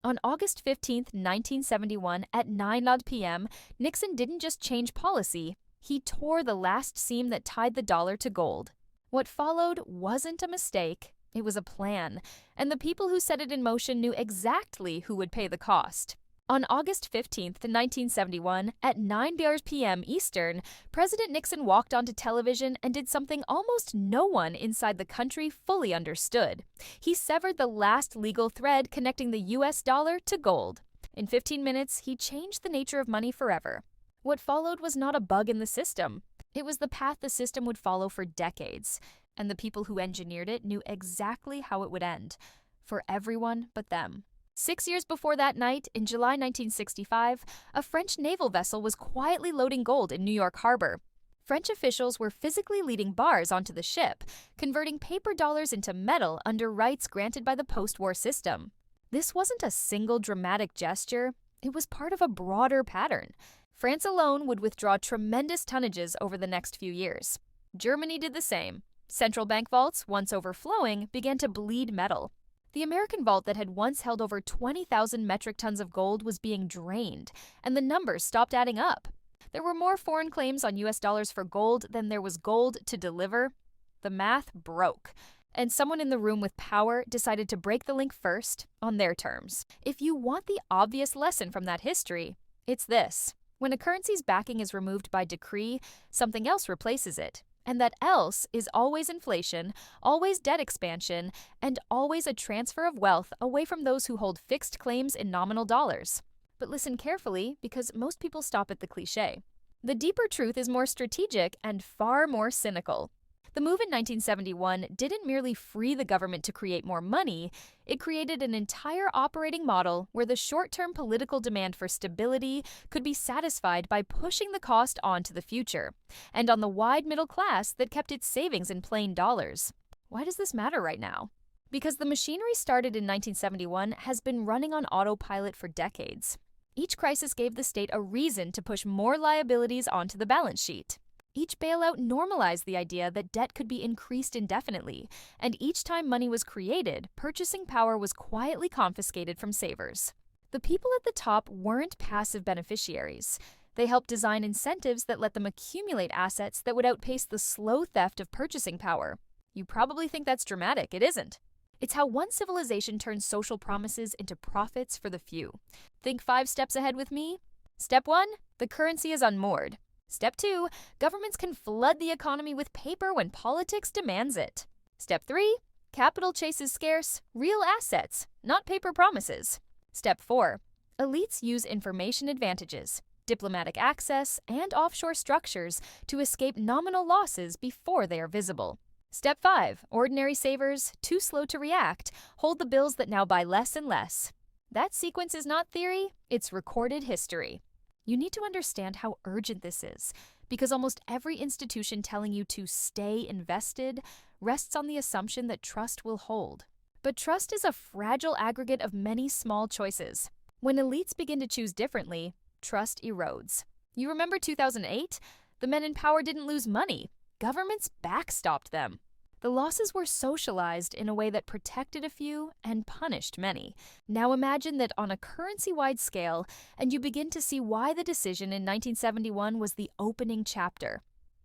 On August 15, 1971, at 9 p.m., Nixon didn't just change policy, he tore the last seam that tied the dollar to gold. What followed wasn't a mistake, it was a plan, and the people who set it in motion knew exactly who would pay the cost. On August 15, 1971, at 9 p.m. Eastern, President Nixon walked onto television and did something almost no one inside the country fully understood. He severed the last legal thread connecting the US dollar to gold. In 15 minutes, he changed the nature of money forever. What followed was not a bug in the system. It was the path the system would follow for decades, and the people who engineered it knew exactly how it would end, for everyone but them. 6 years before that night, in July 1965, a French naval vessel was quietly loading gold in New York Harbor. French officials were physically leading bars onto the ship, converting paper dollars into metal under rights granted by the post-war system. This wasn't a single dramatic gesture, it was part of a broader pattern. France alone would withdraw tremendous tonnages over the next few years. Germany did the same. Central bank vaults, once overflowing, began to bleed metal. The American vault that had once held over 20,000 metric tons of gold was being drained, and the numbers stopped adding up. There were more foreign claims on US dollars for gold than there was gold to deliver. The math broke, and someone in the room with power decided to break the link first, on their terms. If you want the obvious lesson from that history, it's this. When a currency's backing is removed by decree, something else replaces it. And that else is always inflation, always debt expansion, and always a transfer of wealth away from those who hold fixed claims in nominal dollars. But listen carefully, because most people stop at the cliché. The deeper truth is more strategic and far more cynical. The move in 1971 didn't merely free the government to create more money, it created an entire operating model where the short-term political demand for stability could be satisfied by pushing the cost on to the future, and on the wide middle class that kept its savings in plain dollars. Why does this matter right now? Because the machinery started in 1971 has been running on autopilot for decades. Each crisis gave the state a reason to push more liabilities onto the balance sheet. Each bailout normalized the idea that debt could be increased indefinitely, and each time money was created, purchasing power was quietly confiscated from savers. The people at the top weren't passive beneficiaries. They helped design incentives that let them accumulate assets that would outpace the slow theft of purchasing power. You probably think that's dramatic. It isn't. It's how one civilization turns social promises into profits for the few. Think 5 steps ahead with me. Step 1, the currency is unmoored. Step 2, governments can flood the economy with paper when politics demands it. Step 3, capital chases scarce, real assets, not paper promises. Step 4, elites use information advantages, diplomatic access, and offshore structures to escape nominal losses before they are visible. Step 5, ordinary savers, too slow to react, hold the bills that now buy less and less. That sequence is not theory, it's recorded history. You need to understand how urgent this is, because almost every institution telling you to stay invested rests on the assumption that trust will hold. But trust is a fragile aggregate of many small choices. When elites begin to choose differently, trust erodes. You remember 2008? The men in power didn't lose money. Governments backstopped them. The losses were socialized in a way that protected a few and punished many. Now imagine that on a currency-wide scale, and you begin to see why the decision in 1971 was the opening chapter,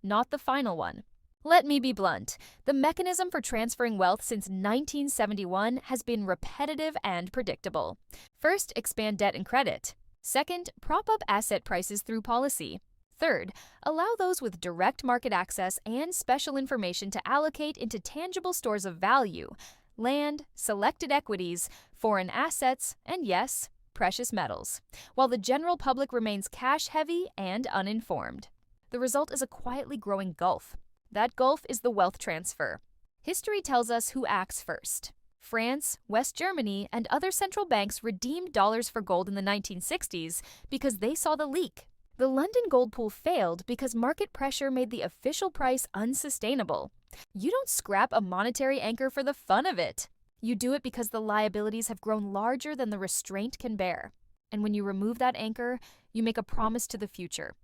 not the final one. Let me be blunt. The mechanism for transferring wealth since 1971 has been repetitive and predictable. First, expand debt and credit. Second, prop up asset prices through policy. Third, allow those with direct market access and special information to allocate into tangible stores of value, land, selected equities, foreign assets, and yes, precious metals, while the general public remains cash-heavy and uninformed. The result is a quietly growing gulf. That gulf is the wealth transfer. History tells us who acts first. France, West Germany, and other central banks redeemed dollars for gold in the 1960s because they saw the leak. The London gold pool failed because market pressure made the official price unsustainable. You don't scrap a monetary anchor for the fun of it. You do it because the liabilities have grown larger than the restraint can bear. And when you remove that anchor, you make a promise to the future.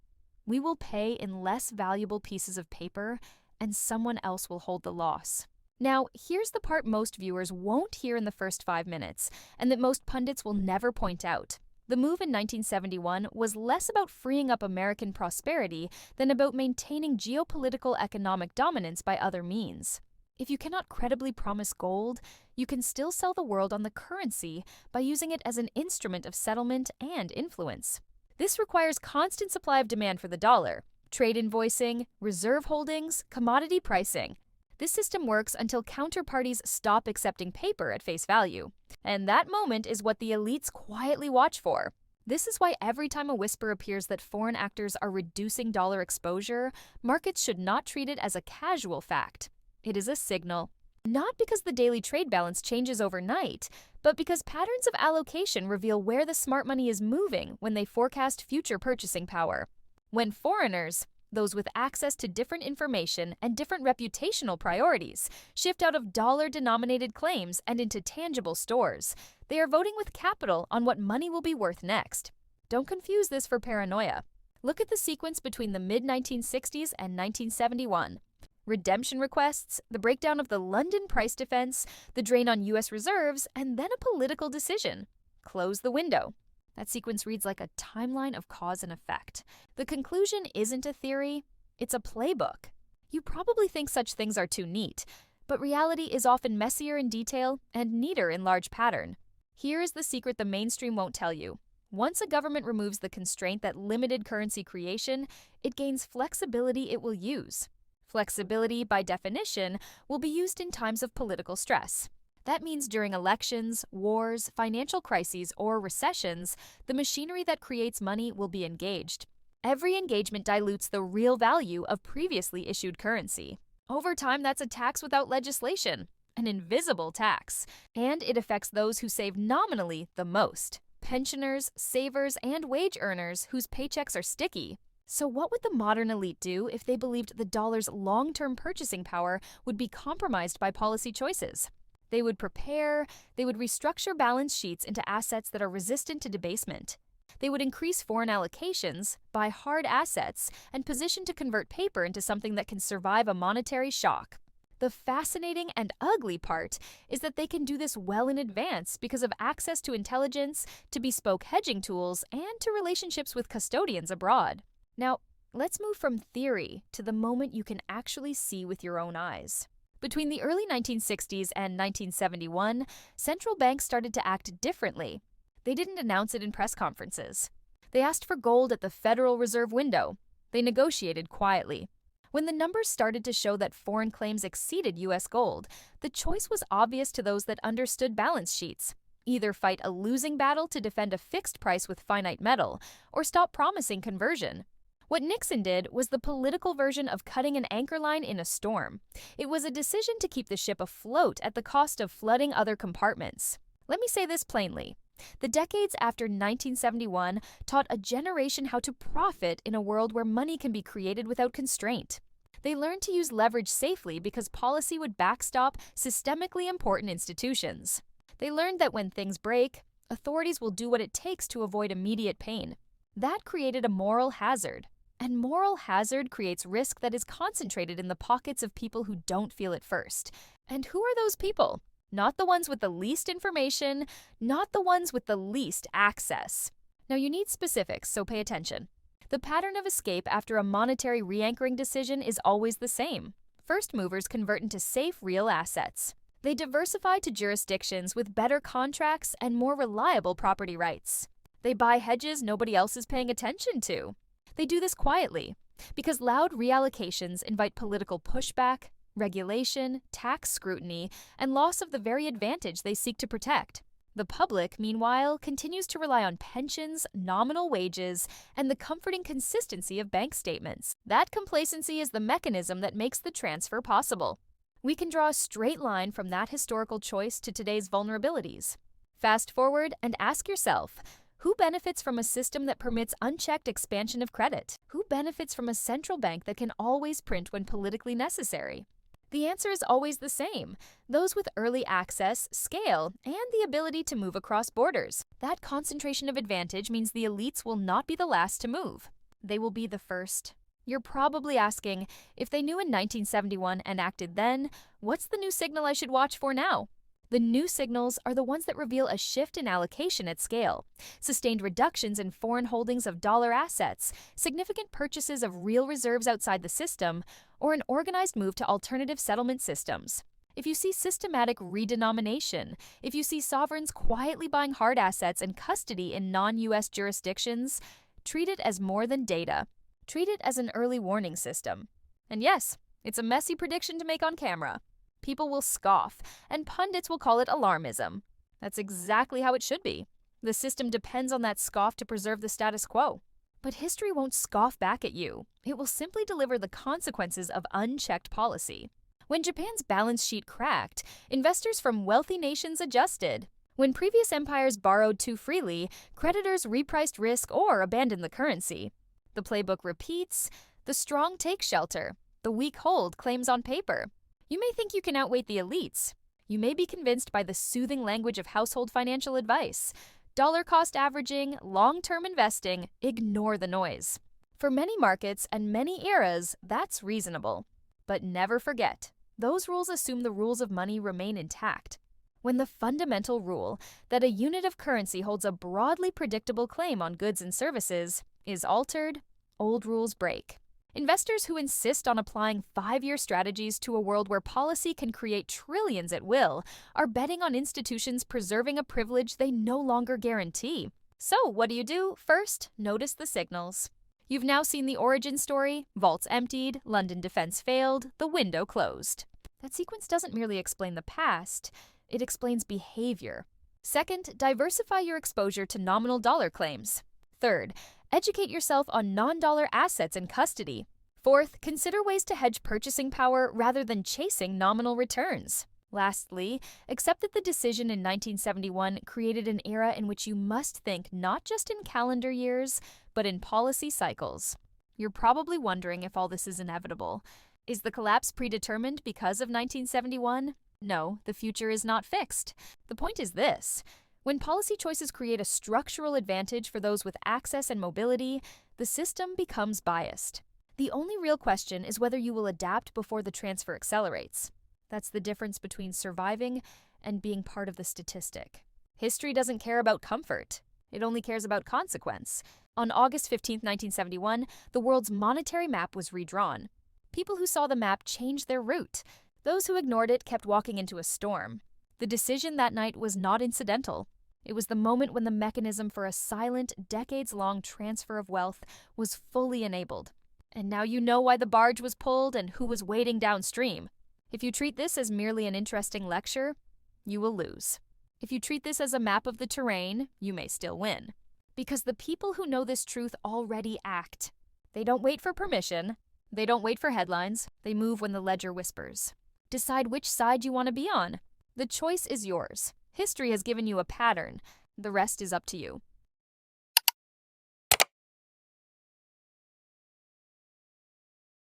We will pay in less valuable pieces of paper, and someone else will hold the loss. Now, here's the part most viewers won't hear in the first 5 minutes, and that most pundits will never point out. The move in 1971 was less about freeing up American prosperity than about maintaining geopolitical economic dominance by other means. If you cannot credibly promise gold, you can still sell the world on the currency by using it as an instrument of settlement and influence. This requires constant supply of demand for the dollar, trade invoicing, reserve holdings, commodity pricing. This system works until counterparties stop accepting paper at face value. And that moment is what the elites quietly watch for. This is why every time a whisper appears that foreign actors are reducing dollar exposure, markets should not treat it as a casual fact. It is a signal. Not because the daily trade balance changes overnight, but because patterns of allocation reveal where the smart money is moving when they forecast future purchasing power. When foreigners, those with access to different information and different reputational priorities, shift out of dollar-denominated claims and into tangible stores, they are voting with capital on what money will be worth next. Don't confuse this for paranoia. Look at the sequence between the mid-1960s and 1971. Redemption requests, the breakdown of the London price defense, the drain on U.S. reserves, and then a political decision. Close the window. That sequence reads like a timeline of cause and effect. The conclusion isn't a theory, it's a playbook. You probably think such things are too neat, but reality is often messier in detail and neater in large pattern. Here is the secret the mainstream won't tell you. Once a government removes the constraint that limited currency creation, it gains flexibility it will use. Flexibility, by definition, will be used in times of political stress. That means during elections, wars, financial crises, or recessions, the machinery that creates money will be engaged. Every engagement dilutes the real value of previously issued currency. Over time, that's a tax without legislation, an invisible tax, and it affects those who save nominally the most: pensioners, savers, and wage earners whose paychecks are sticky. So what would the modern elite do if they believed the dollar's long-term purchasing power would be compromised by policy choices? They would restructure balance sheets into assets that are resistant to debasement. They would increase foreign allocations, buy hard assets, and position to convert paper into something that can survive a monetary shock. The fascinating and ugly part is that they can do this well in advance because of access to intelligence, to bespoke hedging tools, and to relationships with custodians abroad. Now, let's move from theory to the moment you can actually see with your own eyes. Between the early 1960s and 1971, central banks started to act differently. They didn't announce it in press conferences. They asked for gold at the Federal Reserve window. They negotiated quietly. When the numbers started to show that foreign claims exceeded U.S. gold, the choice was obvious to those that understood balance sheets. Either fight a losing battle to defend a fixed price with finite metal, or stop promising conversion. What Nixon did was the political version of cutting an anchor line in a storm. It was a decision to keep the ship afloat at the cost of flooding other compartments. Let me say this plainly. The decades after 1971 taught a generation how to profit in a world where money can be created without constraint. They learned to use leverage safely because policy would backstop systemically important institutions. They learned that when things break, authorities will do what it takes to avoid immediate pain. That created a moral hazard. And moral hazard creates risk that is concentrated in the pockets of people who don't feel it first. And who are those people? Not the ones with the least information, not the ones with the least access. Now you need specifics, so pay attention. The pattern of escape after a monetary re-anchoring decision is always the same. First movers convert into safe real assets. They diversify to jurisdictions with better contracts and more reliable property rights. They buy hedges nobody else is paying attention to. They do this quietly, because loud reallocations invite political pushback, regulation, tax scrutiny, and loss of the very advantage they seek to protect. The public, meanwhile, continues to rely on pensions, nominal wages, and the comforting consistency of bank statements. That complacency is the mechanism that makes the transfer possible. We can draw a straight line from that historical choice to today's vulnerabilities. Fast forward and ask yourself, who benefits from a system that permits unchecked expansion of credit? Who benefits from a central bank that can always print when politically necessary? The answer is always the same: those with early access, scale, and the ability to move across borders. That concentration of advantage means the elites will not be the last to move. They will be the first. You're probably asking, if they knew in 1971 and acted then, what's the new signal I should watch for now? The new signals are the ones that reveal a shift in allocation at scale, sustained reductions in foreign holdings of dollar assets, significant purchases of real reserves outside the system, or an organized move to alternative settlement systems. If you see systematic redenomination, if you see sovereigns quietly buying hard assets and custody in non-US jurisdictions, treat it as more than data. Treat it as an early warning system. And yes, it's a messy prediction to make on camera. People will scoff, and pundits will call it alarmism. That's exactly how it should be. The system depends on that scoff to preserve the status quo. But history won't scoff back at you. It will simply deliver the consequences of unchecked policy. When Japan's balance sheet cracked, investors from wealthy nations adjusted. When previous empires borrowed too freely, creditors repriced risk or abandoned the currency. The playbook repeats. The strong take shelter. The weak hold claims on paper. You may think you can outweight the elites. You may be convinced by the soothing language of household financial advice. Dollar cost averaging, long-term investing, ignore the noise. For many markets and many eras, that's reasonable. But never forget, those rules assume the rules of money remain intact. When the fundamental rule that a unit of currency holds a broadly predictable claim on goods and services is altered, old rules break. Investors who insist on applying 5-year strategies to a world where policy can create trillions at will are betting on institutions preserving a privilege they no longer guarantee. So what do? First, notice the signals. You've now seen the origin story: vaults emptied, London defense failed, the window closed. That sequence doesn't merely explain the past, it explains behavior. Second, diversify your exposure to nominal dollar claims. Third, educate yourself on non-dollar assets in custody. Fourth, consider ways to hedge purchasing power rather than chasing nominal returns. Lastly, accept that the decision in 1971 created an era in which you must think not just in calendar years, but in policy cycles. You're probably wondering if all this is inevitable. Is the collapse predetermined because of 1971? No, the future is not fixed. The point is this: when policy choices create a structural advantage for those with access and mobility, the system becomes biased. The only real question is whether you will adapt before the transfer accelerates. That's the difference between surviving and being part of the statistic. History doesn't care about comfort. It only cares about consequence. On August 15, 1971, the world's monetary map was redrawn. People who saw the map changed their route. Those who ignored it kept walking into a storm. The decision that night was not incidental. It was the moment when the mechanism for a silent, decades-long transfer of wealth was fully enabled. And now you know why the barge was pulled and who was waiting downstream. If you treat this as merely an interesting lecture, you will lose. If you treat this as a map of the terrain, you may still win. Because the people who know this truth already act. They don't wait for permission. They don't wait for headlines. They move when the ledger whispers. Decide which side you want to be on. The choice is yours. History has given you a pattern. The rest is up to you.